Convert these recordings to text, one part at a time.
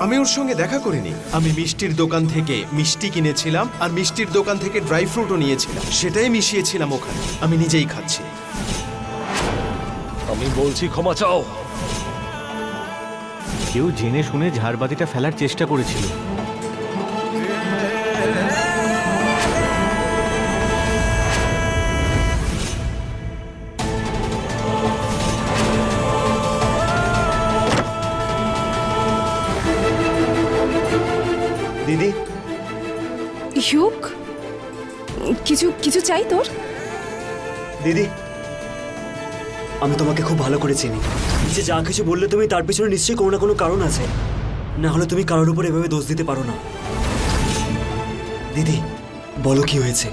আমি ওর সঙ্গে দেখা করিনি। আমি মিষ্টির দোকান থেকে মিষ্টি কিনেছিলাম আর মিষ্টির দোকান থেকে ড্রাই ফ্রুটও নিয়েছিলাম, সেটাই মিশিয়েছিলাম ওখানে। আমি নিজেই খাচ্ছি। আমি বলছি ক্ষমা চাও। কেউ জেনে শুনে ঝাড়বাতিটা ফেলার চেষ্টা করেছিল। দিদি, ইউক, কিছু কিছু চাই তোর? দিদি, আমি তোমাকে খুব ভালো করে চিনি। যে যা কিছু বললে তুমি তার পিছনে নিশ্চয়ই কোনো না কোনো কারণ আছে, না হলে তুমি কারোর উপর এভাবে দোষ দিতে পারো না। দিদি, বলো কি হয়েছে?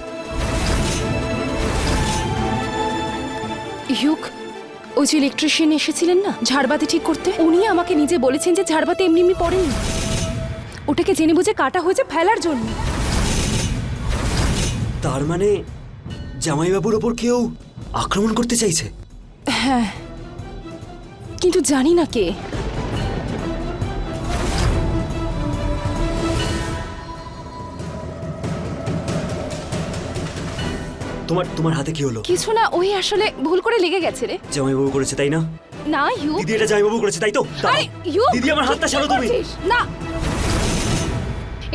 ইউক, ওই যে ইলেকট্রিশিয়ান এসেছিলেন না ঝাড়বাতি ঠিক করতে, উনি আমাকে নিজে বলেছেন যে ঝাড়বাতি এমনি এমনি পড়েনি, ওটাকে জেনে বুঝে কাটা হয়েছে ফেলার জন্য। তার মানে জামাইবাবুর ওপর কেউ আক্রমণ করতে চাইছে? হ্যাঁ, কিন্তু জানি না কে। তোমার হাতে কি হলো? কিছু না, ওই আসলে ভুল করে লেগে গেছে রে। জামাইবাবু করেছে তাই না? না ইউক, দিদি, এটা জামাইবাবু করেছে তাই তো? আরে ইউক, দিদি, আমার হাতটা ছাড়ো তুমি। না,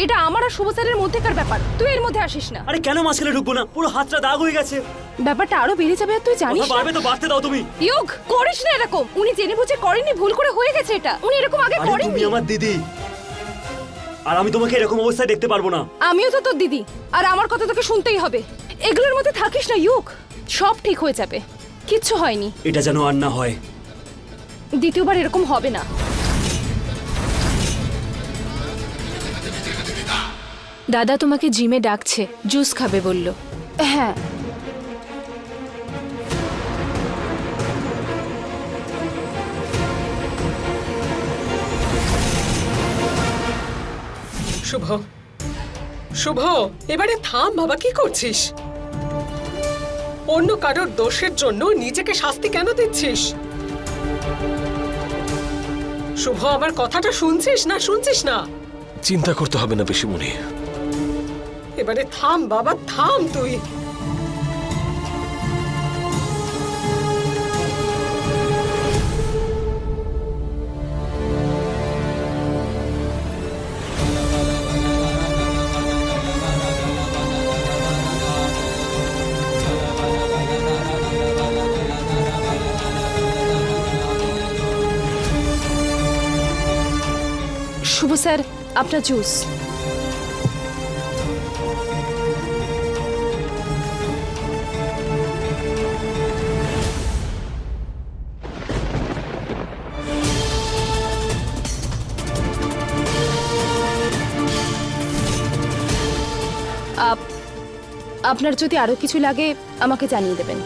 এটা আমার আর শুভ স্যারের মধ্যেকার ব্যাপার, তুই এর মধ্যে আসিস না। আরে কেন মাঝখানে ঢুকবো না? পুরো হাতটা দাগ হয়ে গেছে। ব্যাপারটা আরো বেড়ে যাবে আর তুই জানিস কথা না। বাড়বে তো বাড়তে দাও তুমি। ইয়োগ, করিস না এরকম। উনি জেনে বুঝে করেননি, ভুল করে হয়ে গেছে এটা। উনি এরকম আগে আরে তুমি করেননি। আমার দিদি, আর আমি তোমাকে এরকম অবস্থায় দেখতে পারবো না। আমিও তো তোর দিদি, আর আমার কথা তোকে শুনতেই হবে। এগুলোর মধ্যে থাকিস না ইয়োগ, সব ঠিক হয়ে যাবে, কিচ্ছু হয়নি। এটা যেন আর না হয়। দ্বিতীয়বার এরকম হবে না। দাদা তোমাকে জিমে ডাকছে, জুস খাবে বলল। হ্যাঁ, শুভ, শুভ, এবারে থাম বাবা, কি করছিস? অন্য কারোর দোষের জন্য নিজেকে শাস্তি কেন দিচ্ছিস? শুভ, আমার কথাটা শুনছিস না শুনছিস না? চিন্তা করতে হবে না পিসিমণি। এবারে থাম বাবা, থাম তুই। শুভ স্যার, আপনার জুস। আপনার যদি আরো কিছু লাগে আমাকে জানিয়ে দেবেন।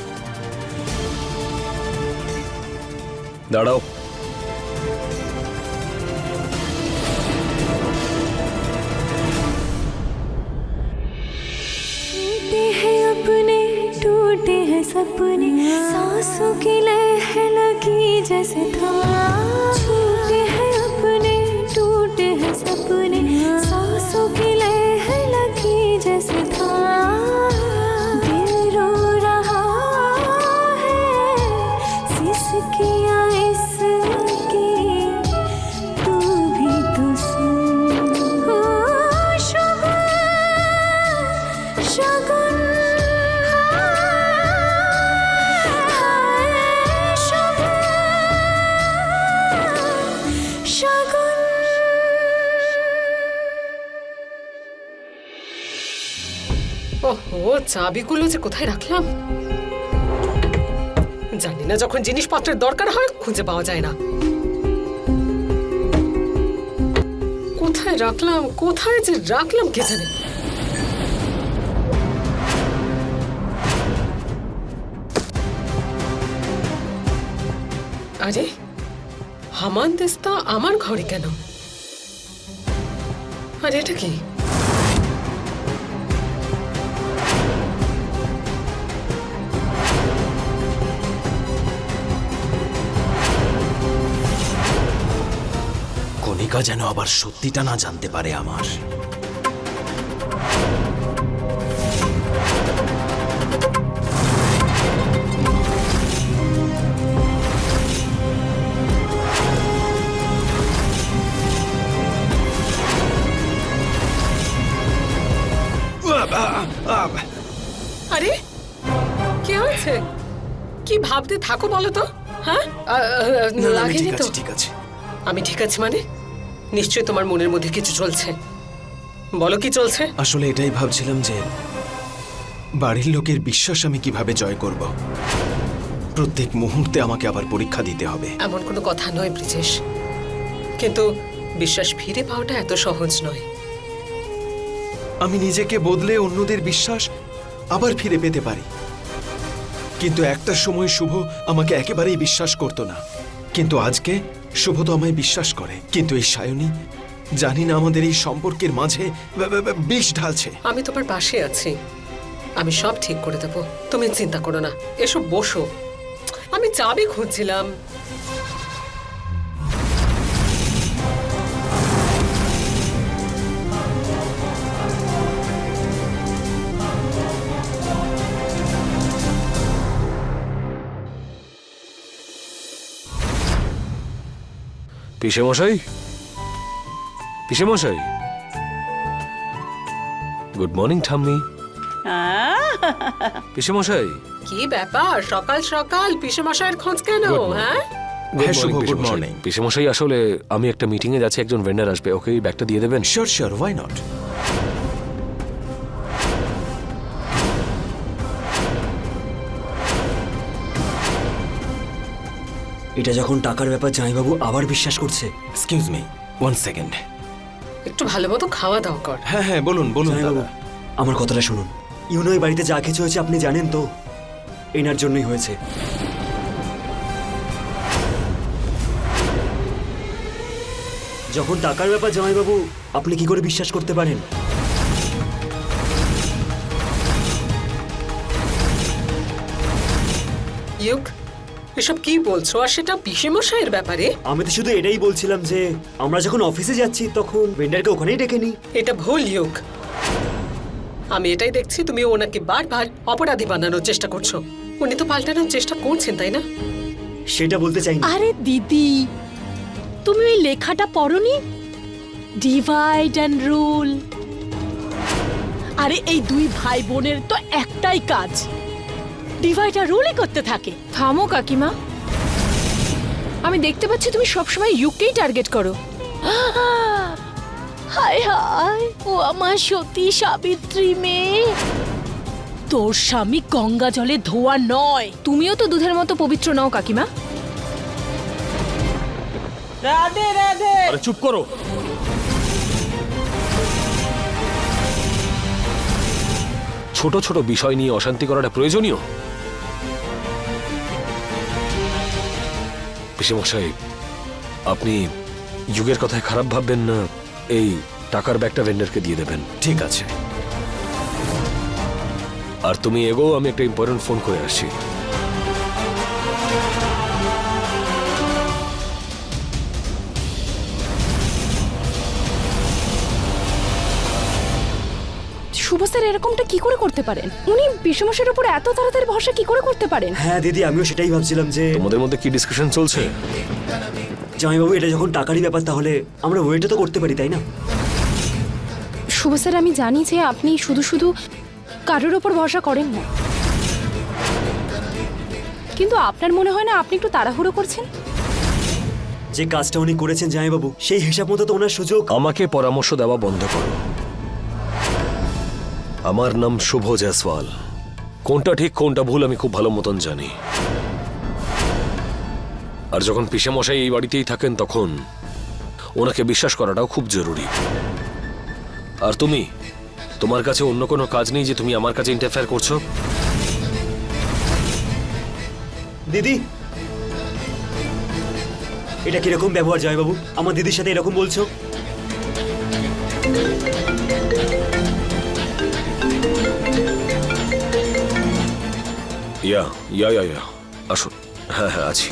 দাঁড়াও। टूटे हैं अपने, टूटे हैं सपने, सांसों की लह लगी जैसे थम। छूटे हैं अपने, टूटे हैं सपने, सांसों की लह लगी जैसे थम। दिल रो रहा है, सिसकियां इसकी, तू भी तो सुन। ओ शगुन, शगुन, हाय शगुन, शगुन। ওহো, চাবিগুলো যে কোথায় রাখলাম জানি না। যখন জিনিসপত্রের দরকার হয় খুঁজে পাওয়া যায় না। কোথায় রাখলাম, কোথায় যে রাখলাম কে জানে। আরে, হামান দিস্তা আমার ঘরে কেন? আরে এটা কি? কণিকা যেন আবার সত্যিটা না জানতে পারে আমার। আরে কি হয়েছে? কি ভাবতে থাকো বলো তো? হ্যাঁ না, না, আমি লাগেনি ঠিক তো? আছে, ঠিক আছে। আমি ঠিক আছি মানে? নিশ্চয়ই তোমার মনের মধ্যে কিছু চলছে। বলো কি চলছে? আসলে এটাই ভাবছিলাম যে বাড়ির লোকের বিশ্বাস আমি কিভাবে জয় করব। প্রত্যেক মুহূর্তে আমাকে আবার পরীক্ষা দিতে হবে। এমন কোনো কথা নয় ব্রিজেশ, কিন্তু বিশ্বাস ফিরে পাওয়াটা এত সহজ নয়। আমি নিজেকে বদলে অন্যদের বিশ্বাস আবার ফিরে পেতে পারি, কিন্তু একটা সময় শুভ আমাকে একেবারেই বিশ্বাস করতো না। কিন্তু আজকে শুভ তো আমায় বিশ্বাস করে, কিন্তু এই সায়নী জানি না আমাদের এই সম্পর্কের মাঝে বিষ ঢালছে। আমি তোমার পাশে আছি, আমি সব ঠিক করে দেবো, তুমি চিন্তা করো না। এসব বসো, আমি চাবি খুঁজছিলাম। পিসেমশাই, পিসেমশাই, গুড মর্নিং ঠাম্মি। পিসেমশাই, কি ব্যাপার সকাল সকাল পিসেমশাইয়ের খোঁজ কেন? Good morning. হ্যাঁ, হ্যাঁ শুভ, গুড মর্নিং। পিসেমশাই, আসলে আমি একটা মিটিং এ যাচ্ছি, একজন ভেন্ডার আসবে, ওকে এই ব্যাগটা দিয়ে দেবেন? Sure sure, why not. এটা যখন টাকার ব্যাপার জামাইবাবু আবার বিশ্বাস করছে। Excuse me, one second. একটু ভালো মতো খাওয়া দাওয়া কর। হ্যাঁ হ্যাঁ, বলুন বলুন জামাইবাবু দাদা। আমার কথাটা শুনুন। ইউনো এই বাড়িতে যা কিছু হয়েছে আপনি জানেন তো, এনার জন্যই হয়েছে। যখন টাকার ব্যাপার জামাইবাবু, আপনি কি করে বিশ্বাস করতে পারেন? ইউক, এসব কি বলছো? আর সেটা পিসেমশাইয়ের ব্যাপারে? আমি তো শুধু এটাই বলছিলাম যে আমরা যখন অফিসে যাচ্ছি তখন ভেন্ডারকে ওখানেই ডেকে নিই। এটা ভুল ইউক। আমি এটাই দেখছি তুমি ওনাকে বারবার অপরাধী বানানোর চেষ্টা করছো। উনি তো পাল্টানোর চেষ্টা করছেন, তাই না? সেটা বলতে চাইনি। আরে দিদি, তুমি ওই লেখাটা পড়োনি? Divide and rule. আরে এই দুই ভাই বোনের তো একটাই কাজ, ডিভাইড আর রুলই করতে থাকে। থামো কাকিমা, আমি দেখতে পাচ্ছি তুমি সবসময় ইউকেই টার্গেট করো। হায় হায়, ও আমার সতী সাবিত্রী মেয়ে। তোর স্বামী গঙ্গা জলে ধোয়া নয়। তুমিও তো দুধের মতো পবিত্র নও কাকিমা। আরে চুপ করো। ছোট ছোট বিষয় নিয়ে অশান্তি করাটা প্রয়োজনীয়? পিসেমশাই, আপনি যুগের কথায় খারাপ ভাববেন না, এই টাকার ব্যাগটা ভেন্ডারকে দিয়ে দেবেন। ঠিক আছে। আর তুমি এগো, আমি একটা ইম্পর্টেন্ট ফোন করে আসছি। শুভ স্যার এরকমটা কি করে করতে পারেন? উনি পিসেমশাইয়ের উপর এত তাড়াতাড়ি ভরসা কি করে করতে পারেন? হ্যাঁ দিদি, আমিও সেটাই ভাবছিলাম যে তোমাদের মধ্যে কি ডিসকাশন চলছে? জামাইবাবু এটা যখন টাকারই ব্যাপার তাহলে আমরা ওয়েটও তো করতে পারি, তাই না? শুভ স্যার, আমি জানি যে আপনি শুধু শুধু কারোর ওপর ভরসা করেন না, কিন্তু আপনার মনে হয় না আপনি একটু তাড়াহুড়ো করছেন? যে কাজটা উনি করেছেন জামাইবাবু, সেই হিসাব মতো তো ওনার সুযোগ। আমাকে পরামর্শ দেওয়া বন্ধ করো। আমার নাম শুভ জয়সওয়াল। কোনটা ঠিক কোনটা ভুল আমি খুব ভালো মতন জানি। আর যখন পিসেমশাই এই বাড়িতেই থাকেন তখন ওনাকে বিশ্বাস করাটাও খুব জরুরি। আর তুমি, তোমার কাছে অন্য কোনো কাজ নেই যে তুমি আমার কাছে ইন্টারফেয়ার করছো? দিদি, এটা কিরকম ব্যবহার জামাইবাবু? আমার দিদির সাথে এরকম বলছো? ইয়া ইয়া ইয়া ইয়া, আসুন। হ্যাঁ হ্যাঁ, আছি।